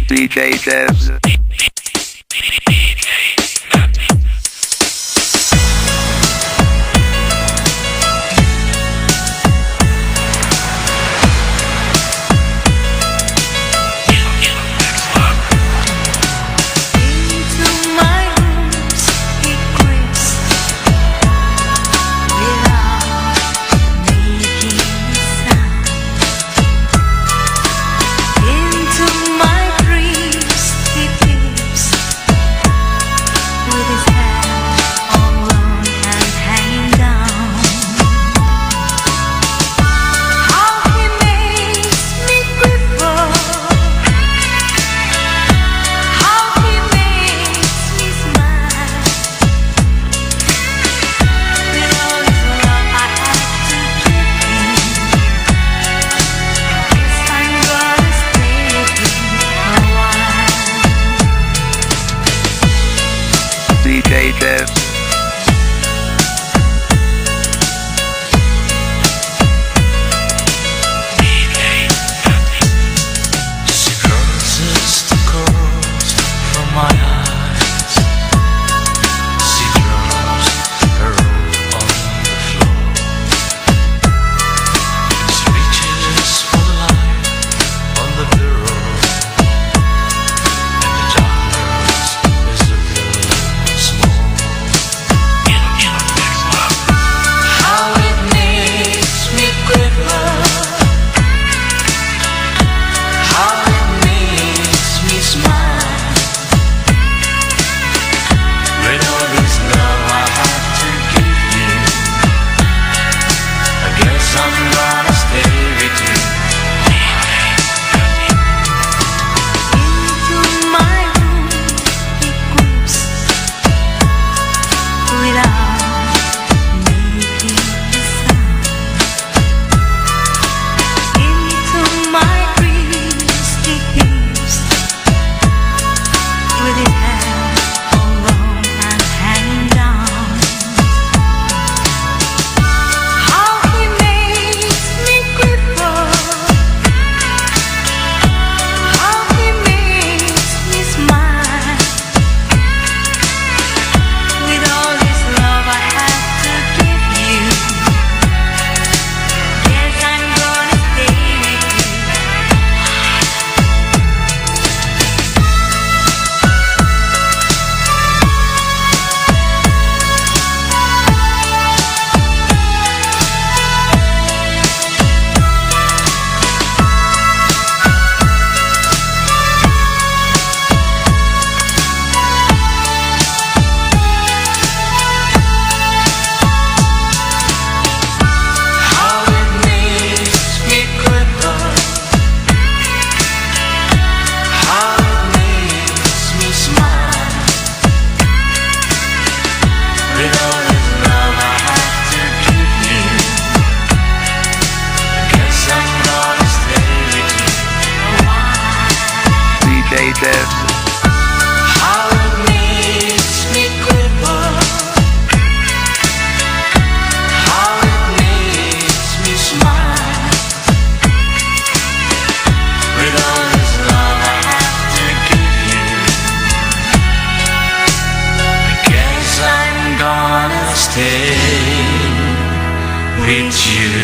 DJ Devs. DJ Devs. She crosses the coast from my eyes. She draws her rope on the floor. She reaches for the light on the bureau, and the darkness is a little small. How it makes me quiver. How it makes me smile. With all this love I have to give you, I guess I'm gonna stay with you. Into my room he creeps without making a sound. Into my dreams he peeps with his head alone and hanging down. How he makes me quiver. How he makes me smile. With all this love I have to give you, yes, I'm gonna stay with you. How it makes me quiver. How it makes me smile. With all this love I have to give you, I guess I'm gonna stay with you a while. DJ Devs. How it makes me quiver. How it makes me smile. With all this love I have to give you, I guess I'm gonna stay with you.